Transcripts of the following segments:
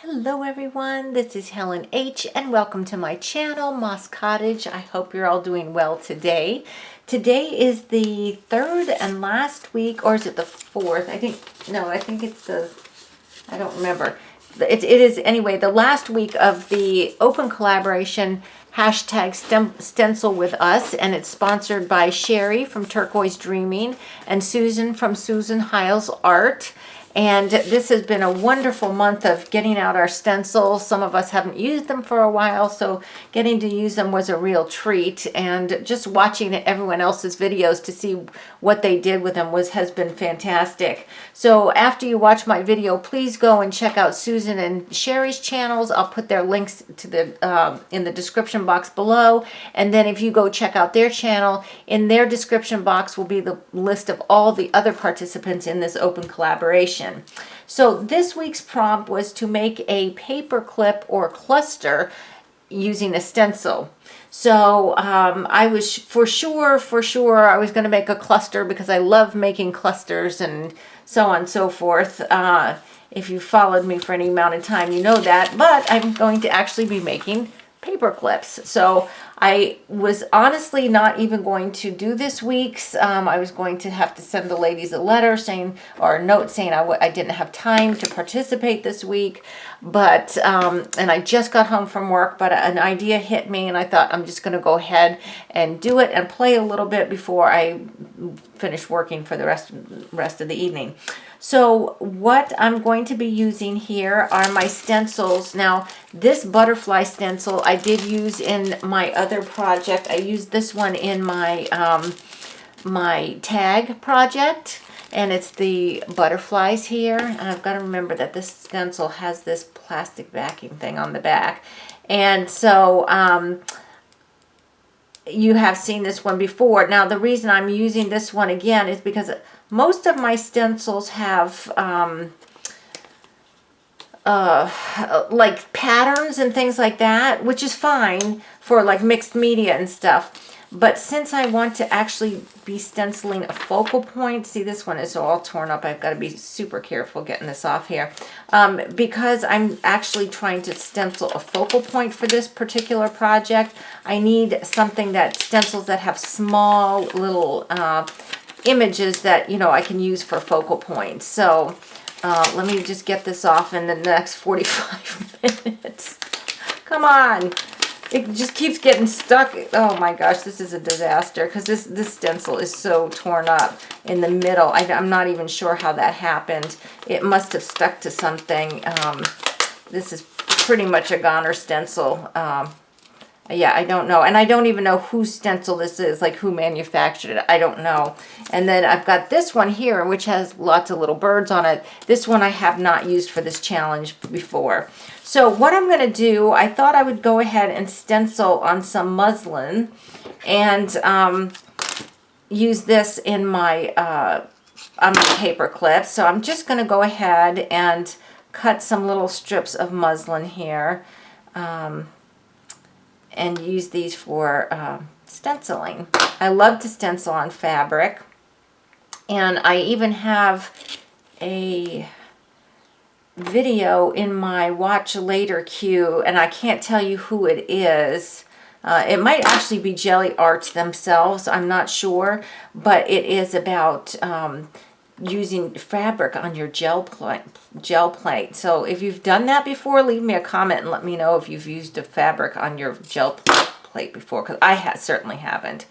Hello everyone, this is Helen H. and welcome to my channel, Moss Cottage. I hope you're all doing well today. Today is the third and last week, or is it the fourth? I think it's the, I don't remember. It is, anyway, the last week of the open collaboration hashtag Stencil with Us, and it's sponsored by Sheree from Turquoise Dreaming and Susan from Susan Hiles Art. And this has been a wonderful month of getting out our stencils. Some of us haven't used them for a while, so getting to use them was a real treat. And just watching everyone else's videos to see what they did with them has been fantastic. So after you watch my video, please go and check out Susan and Sheree's channels. I'll put their links to the in the description box below. And then if you go check out their channel, in their description box will be the list of all the other participants in this open collaboration. So this week's prompt was to make a paper clip or cluster using a stencil. So I was for sure I was going to make a cluster because I love making clusters and so on and so forth. If you followed me for any amount of time, you know that. But I'm going to actually be making paper clips. So I was honestly not even going to do this week's. I was going to have to send the ladies a letter saying, or a note saying I didn't have time to participate this week. But, and I just got home from work, but an idea hit me and I thought I'm just going to go ahead and do it and play a little bit before I finish working for the rest of the evening. So what I'm going to be using here are my stencils. Now, this butterfly stencil I did use in my other project. I used this one in my my tag project, and it's the butterflies here. And I've got to remember that this stencil has this plastic backing thing on the back. And so you have seen this one before. Now, the reason I'm using this one again is because most of my stencils have like patterns and things like that, which is fine for like mixed media and stuff. But since I want to actually be stenciling a focal point, see, this one is all torn up. I've got to be super careful getting this off here. Because I'm actually trying to stencil a focal point for this particular project, I need something that stencils that have small little images that, you know, I can use for focal points. So let me just get this off in the next 45 minutes. Come on. It just keeps getting stuck. Oh my gosh, this is a disaster because this stencil is so torn up in the middle. I'm not even sure how that happened. It must have stuck to something. This is pretty much a goner stencil. Yeah, I don't know. And I don't even know whose stencil this is, like who manufactured it. I don't know. And then I've got this one here, which has lots of little birds on it. This one I have not used for this challenge before. So what I'm going to do, I thought I would go ahead and stencil on some muslin and use this in my, on my paper clip. So I'm just going to go ahead and cut some little strips of muslin here. And use these for stenciling. I love to stencil on fabric. And I even have a video in my watch later queue, and I can't tell you who it is. It might actually be Jelly Arts themselves, I'm not sure, but it is about using fabric on your gel plate. So if you've done that before, leave me a comment and let me know if you've used a fabric on your gel plate before, because I certainly haven't.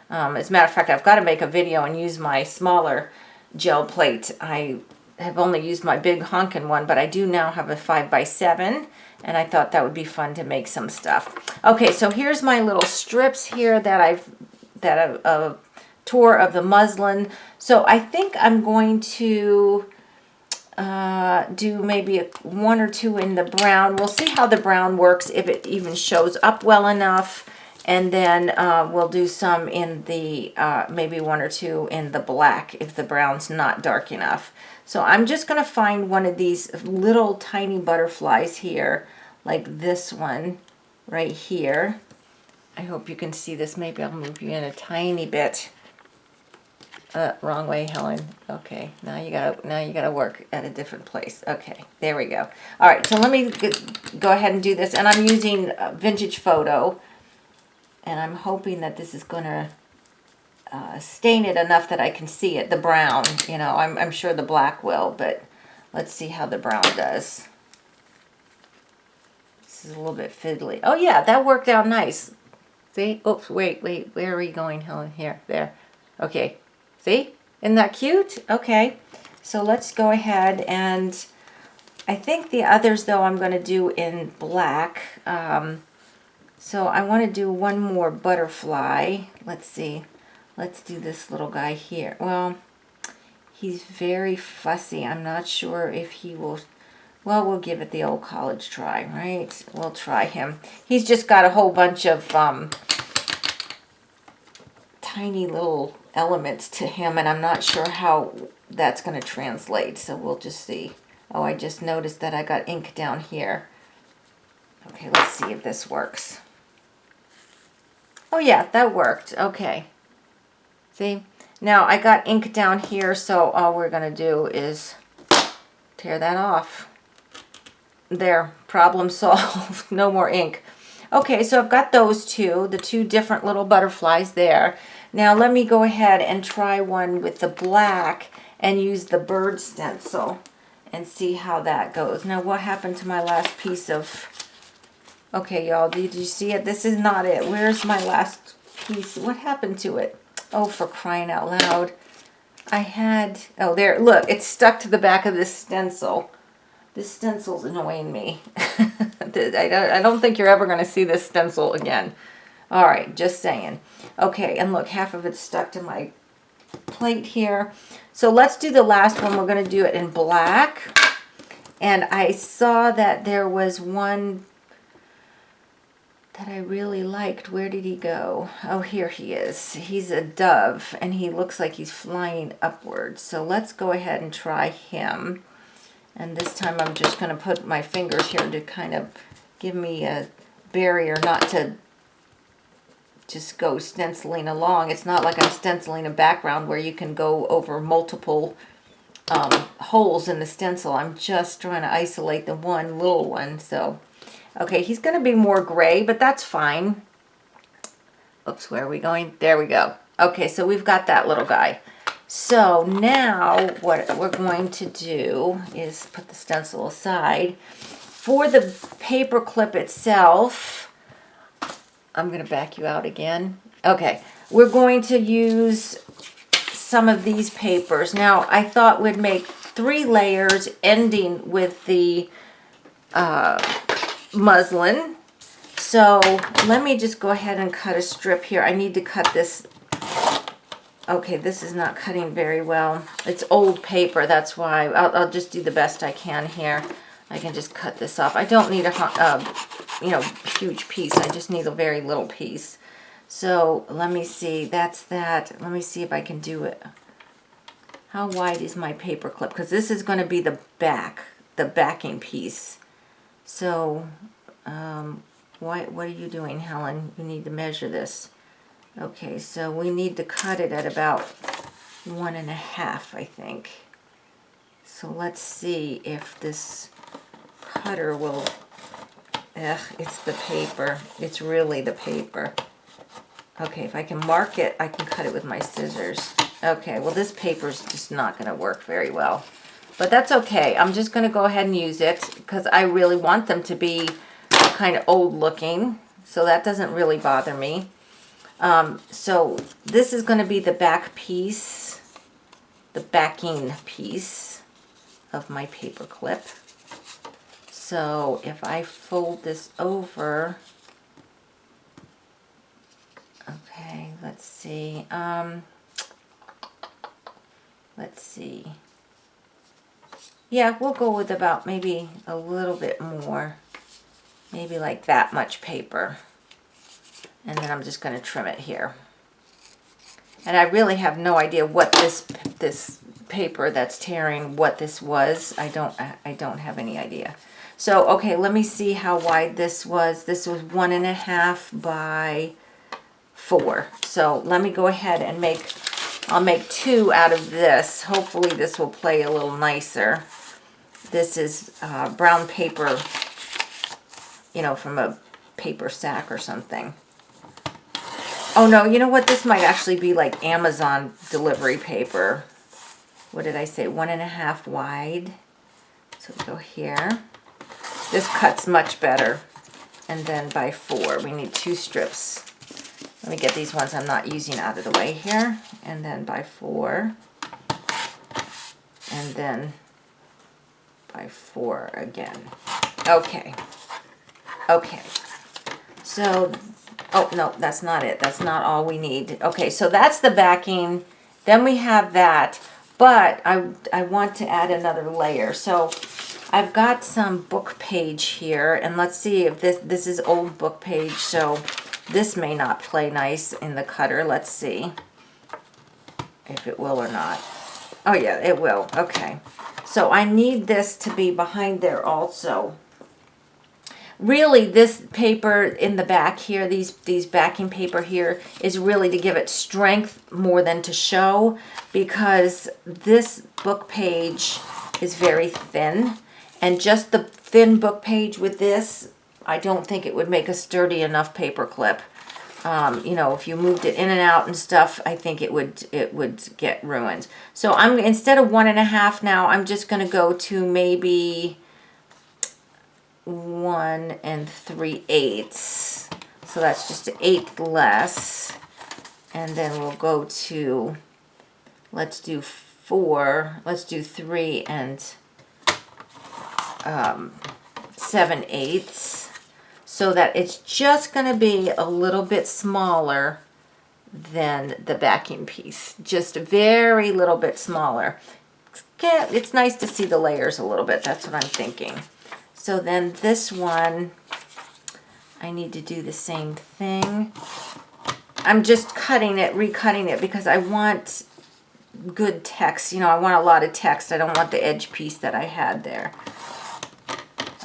As a matter of fact, I've got to make a video and use my smaller gel plate. I have only used my big honkin' one, but I do now have a 5x7, and I thought that would be fun to make some stuff. Okay, so here's my little strips here that I've tore of the muslin. So I think I'm going to do maybe one or two in the brown. We'll see how the brown works, if it even shows up well enough. And then we'll do some in the, maybe one or two in the black if the brown's not dark enough. So I'm just going to find one of these little tiny butterflies here, like this one right here. I hope you can see this. Maybe I'll move you in a tiny bit. Wrong way, Helen. Okay, now you gotta work at a different place. Okay, there we go. All right, so let me go ahead and do this, and I'm using Vintage Photo, and I'm hoping that this is gonna stain it enough that I can see it. The brown, you know, I'm sure the black will, but let's see how the brown does. This is a little bit fiddly. Oh yeah, that worked out nice. See? Oops, wait, where are we going, Helen? Here, there. Okay. See? Isn't that cute? Okay. So let's go ahead and I think the others, though, I'm going to do in black. So I want to do one more butterfly. Let's see. Let's do this little guy here. Well, he's very fussy. I'm not sure if he will... Well, we'll give it the old college try, right? We'll try him. He's just got a whole bunch of tiny little elements to him, and I'm not sure how that's going to translate, so we'll just see. Oh, I just noticed that I got ink down here. Okay, let's see if this works. Oh yeah, that worked. Okay. See? Now I got ink down here, so all we're going to do is tear that off. There, problem solved. No more ink. Okay, so I've got those two, the two different little butterflies there. Now let me go ahead and try one with the black and use the bird stencil and see how that goes. Now what happened to my last piece of... Okay, y'all, did you see it? This is not it. Where's my last piece? What happened to it? Oh, for crying out loud. I had... Oh, there, look, it's stuck to the back of this stencil. This stencil's annoying me. I don't think you're ever going to see this stencil again. All right, just saying. Okay, and look, half of it's stuck to my plate here. So let's do the last one. We're going to do it in black. And I saw that there was one that I really liked. Where did he go? Oh, here he is. He's a dove, and he looks like he's flying upwards. So let's go ahead and try him. And this time I'm just going to put my fingers here to kind of give me a barrier not to just go stenciling along. It's not like I'm stenciling a background where you can go over multiple holes in the stencil. I'm just trying to isolate the one little one. So, okay, he's going to be more gray, but that's fine. Oops, where are we going? There we go. Okay, so we've got that little guy. So now what we're going to do is put the stencil aside. For the paper clip itself, I'm going to back you out again. Okay, we're going to use some of these papers. Now, I thought we'd make 3 layers ending with the muslin. So let me just go ahead and cut a strip here. I need to cut this. Okay, this is not cutting very well. It's old paper, that's why. I'll just do the best I can here. I can just cut this off. I don't need a huge piece. I just need a very little piece. So let me see. That's that. Let me see if I can do it. How wide is my paper clip? Because this is going to be the backing piece. So what are you doing, Helen? You need to measure this. Okay, so we need to cut it at about 1.5, I think. So let's see if this cutter will... it's the paper. It's really the paper. Okay, if I can mark it, I can cut it with my scissors. Okay, well this paper's just not going to work very well. But that's okay. I'm just going to go ahead and use it because I really want them to be kind of old looking. So that doesn't really bother me. So this is going to be the back piece, the backing piece of my paper clip. So if I fold this over, okay, let's see. Let's see. Yeah, we'll go with about maybe a little bit more, maybe like that much paper. And then I'm just going to trim it here. And I really have no idea what this paper that's tearing, what this was. I don't have any idea. So, okay, let me see how wide this was. This was 1.5 by 4. So let me go ahead and make I'll make 2 out of this. Hopefully this will play a little nicer. This is brown paper, you know, from a paper sack or something. Oh no, you know what? This might actually be like Amazon delivery paper. What did I say? 1.5 wide. So we go here. This cuts much better. And then by 4, we need 2 strips. Let me get these ones I'm not using out of the way here. And then by 4. And then by 4 again. Okay. Okay. So, oh no, that's not it. That's not all we need. Okay, so that's the backing. Then we have that. But I want to add another layer. So I've got some book page here, and let's see if this is old book page, so this may not play nice in the cutter. Let's see if it will or not. Oh yeah, it will. Okay. So I need this to be behind there also. Really, this paper in the back here, these backing paper here, is really to give it strength more than to show, because this book page is very thin, and just the thin book page with this, I don't think it would make a sturdy enough paper clip. You know, if you moved it in and out and stuff, I think it would get ruined. So I'm, instead of 1.5 now, I'm just going to go to maybe 1 3/8. So that's just 1/8 less. And then we'll go to, let's do 4, let's do 3 7/8. So that it's just going to be a little bit smaller than the backing piece. Just a very little bit smaller. It's nice to see the layers a little bit. That's what I'm thinking. So then this one, I need to do the same thing. I'm just cutting it, recutting it, because I want good text. You know, I want a lot of text. I don't want the edge piece that I had there.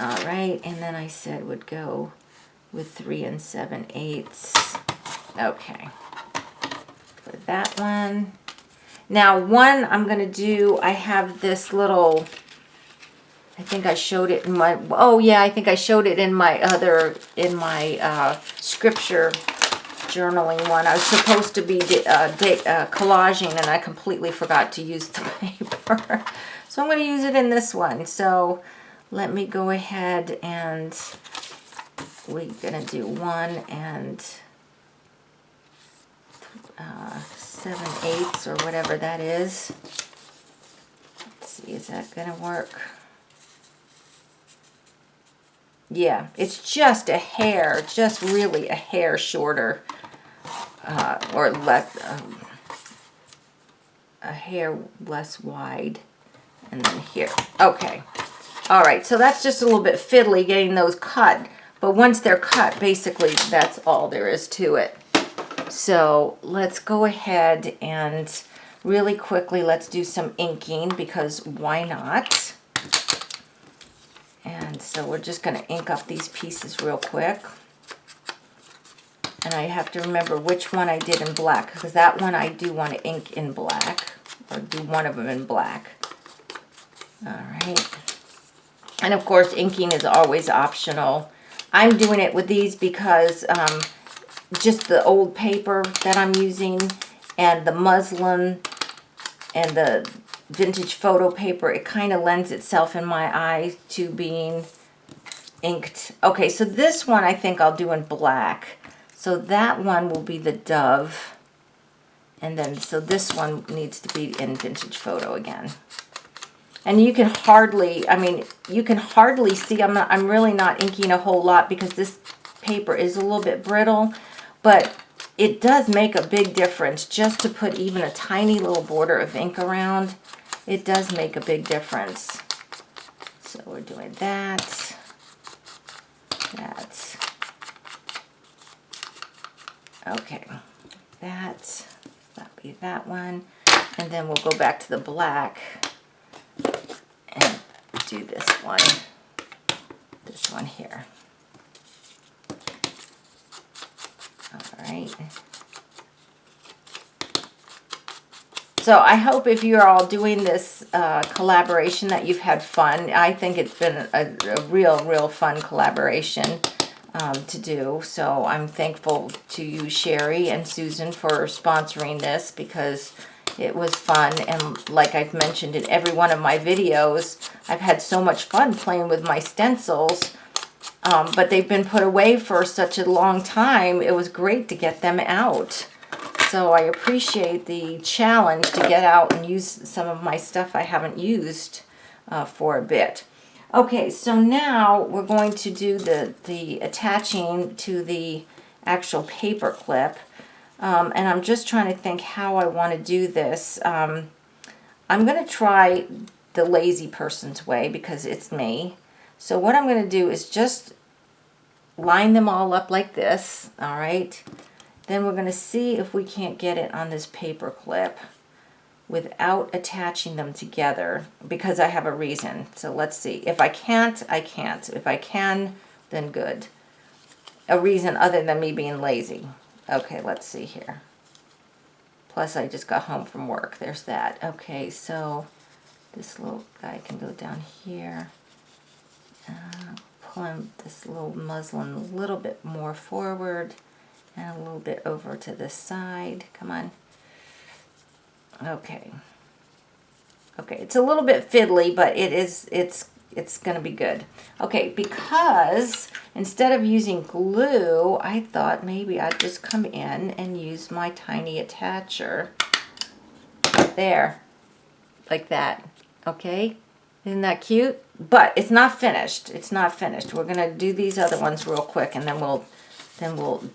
All right, and then I said would go with 3 7/8. Okay, for that one. Now one I'm gonna do, I have this little, I think I showed it in my, oh yeah, I think I showed it in my other, in my scripture journaling one. I was supposed to be collaging, and I completely forgot to use the paper. So I'm going to use it in this one. So let me go ahead, and we're going to do 1 7/8 or whatever that is. Let's see, is that going to work? Yeah, it's just a hair, just really a hair shorter, or less, a hair less wide, and then here. Okay, all right, so that's just a little bit fiddly getting those cut, but once they're cut, basically that's all there is to it. So let's go ahead and really quickly, let's do some inking, because why not? And so we're just going to ink up these pieces real quick. And I have to remember which one I did in black, because that one I do want to ink in black, or do one of them in black. All right. And of course, inking is always optional. I'm doing it with these because just the old paper that I'm using, and the muslin, and the vintage photo paper, it kind of lends itself in my eyes to being inked. Okay, so this one I think I'll do in black. So that one will be the dove. And then, so this one needs to be in vintage photo again. And you can hardly, I mean, you can hardly see, I'm really not inking a whole lot because this paper is a little bit brittle, but it does make a big difference just to put even a tiny little border of ink around. It does make a big difference. So we're doing that, that. Okay, that'll be that one. And then we'll go back to the black and do this one here. All right. So I hope if you're all doing this collaboration that you've had fun. I think it's been a real fun collaboration to do. So I'm thankful to you, Sheree and Susan, for sponsoring this because it was fun. And like I've mentioned in every one of my videos, I've had so much fun playing with my stencils. But they've been put away for such a long time. It was great to get them out. So I appreciate the challenge to get out and use some of my stuff I haven't used for a bit. Okay, so now we're going to do the attaching to the actual paper clip. And I'm just trying to think how I want to do this. I'm going to try the lazy person's way because it's me. So what I'm going to do is just line them all up like this, all right? Then we're going to see if we can't get it on this paper clip without attaching them together because I have a reason. So let's see. If I can't, I can't. If I can, then good. A reason other than me being lazy. Okay, let's see here. Plus, I just got home from work. There's that. Okay, so this little guy can go down here. Pull this little muslin a little bit more forward. And a little bit over to the side. Come on. Okay. Okay, it's a little bit fiddly, but it's going to be good. Okay, because instead of using glue, I thought maybe I'd just come in and use my tiny attacher. There. Like that. Okay? Isn't that cute? But it's not finished. It's not finished. We're going to do these other ones real quick and then we'll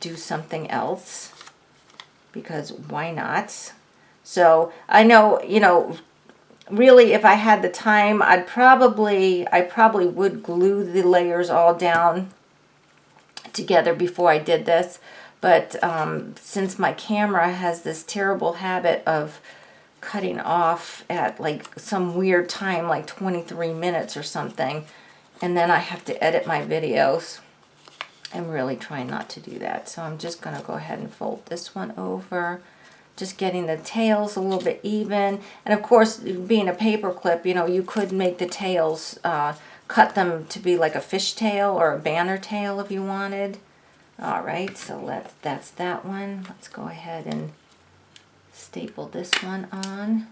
do something else because why not? So I know, you know, really if I had the time, I probably would glue the layers all down together before I did this. But since my camera has this terrible habit of cutting off at like some weird time, like 23 minutes or something, and then I have to edit my videos, I'm really trying not to do that. So I'm just going to go ahead and fold this one over. Just getting the tails a little bit even. And of course, being a paper clip, you know, you could make the tails, cut them to be like a fish tail or a banner tail if you wanted. All right, so that's that one. Let's go ahead and staple this one on.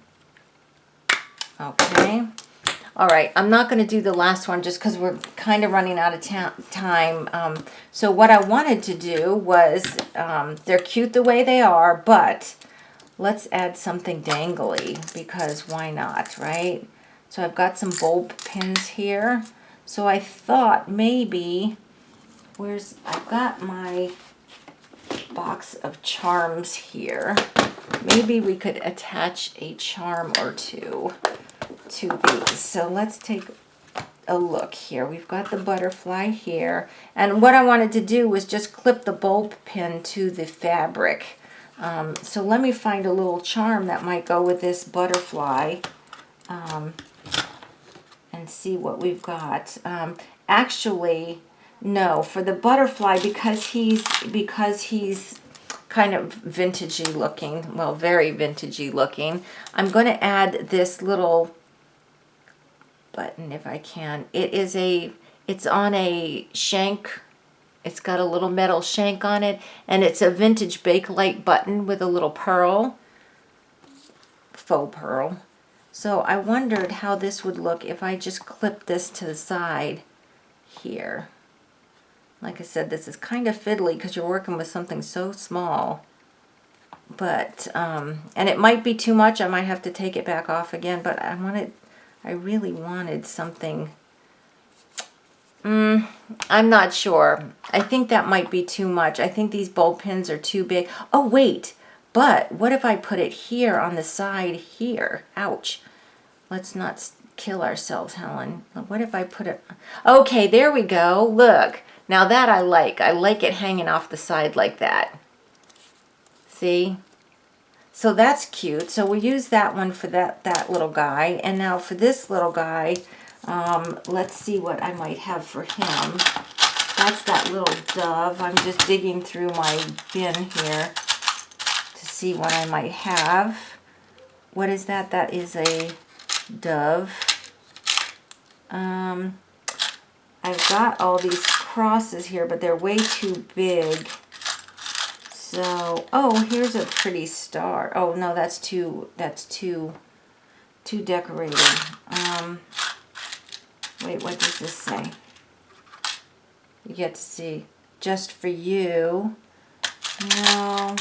Okay. All right, I'm not going to do the last one just because we're kind of running out of time. So what I wanted to do was, they're cute the way they are, but let's add something dangly because why not, right? So I've got some bulb pins here. So I thought maybe, I've got my box of charms here. Maybe we could attach a charm or two to these. So let's take a look here. We've got the butterfly here. And what I wanted to do was just clip the bulb pin to the fabric. So let me find a little charm that might go with this butterfly and see what we've got. Actually, no, for the butterfly, because he's kind of vintagey looking, well, very vintagey looking, I'm going to add this little button if I can. It's on a shank. It's got a little metal shank on it, and it's a vintage Bakelite button with a little pearl, faux pearl. So I wondered how this would look if I just clipped this to the side here. Like I said, this is kind of fiddly because you're working with something so small. But, and it might be too much. I might have to take it back off again, but I really wanted something. I'm not sure. I think that might be too much. I think these bulb pins are too big. Oh, wait. But what if I put it here on the side here? Ouch. Let's not kill ourselves, Helen. What if I put it... Okay, there we go. Look. Now that I like. I like it hanging off the side like that. See? So that's cute. So we'll use that one for that little guy. And now for this little guy, let's see what I might have for him. That's that little dove. I'm just digging through my bin here to see what I might have. what is that? That is a dove. I've got all these crosses here, but they're way too big. So, oh, here's a pretty star. Oh no, that's too decorated. Wait, what does this say? You get to see. Just for you. No.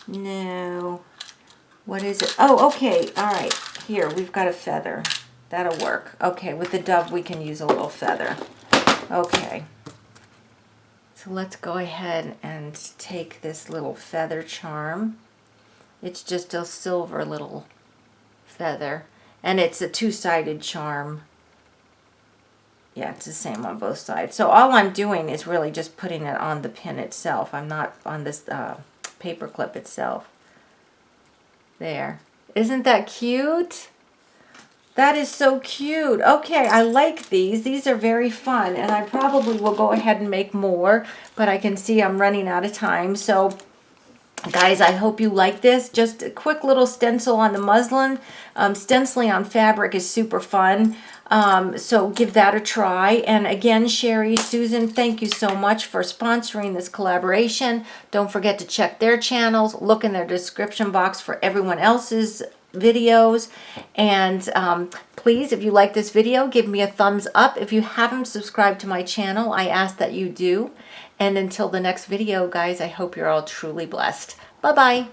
No. What is it? Oh, okay. All right. Here, we've got a feather. That'll work. Okay, with the dove, we can use a little feather. Okay. So let's go ahead and take this little feather charm. It's just a silver little feather. And it's a two-sided charm. Yeah, it's the same on both sides. So all I'm doing is really just putting it on the pin itself. I'm not on this paper clip itself. There. Isn't that cute? That is so cute. Okay, I like these. These are very fun, and I probably will go ahead and make more, but I can see I'm running out of time. So, guys, I hope you like this. Just a quick little stencil on the muslin. Stenciling on fabric is super fun. So give that a try. And again, Sheree, Susan, thank you so much for sponsoring this collaboration. Don't forget to check their channels. Look in their description box for everyone else's videos. And please, if you like this video, give me a thumbs up. If you haven't subscribed to my channel, I ask that you do. And until the next video, guys, I hope you're all truly blessed. Bye-bye.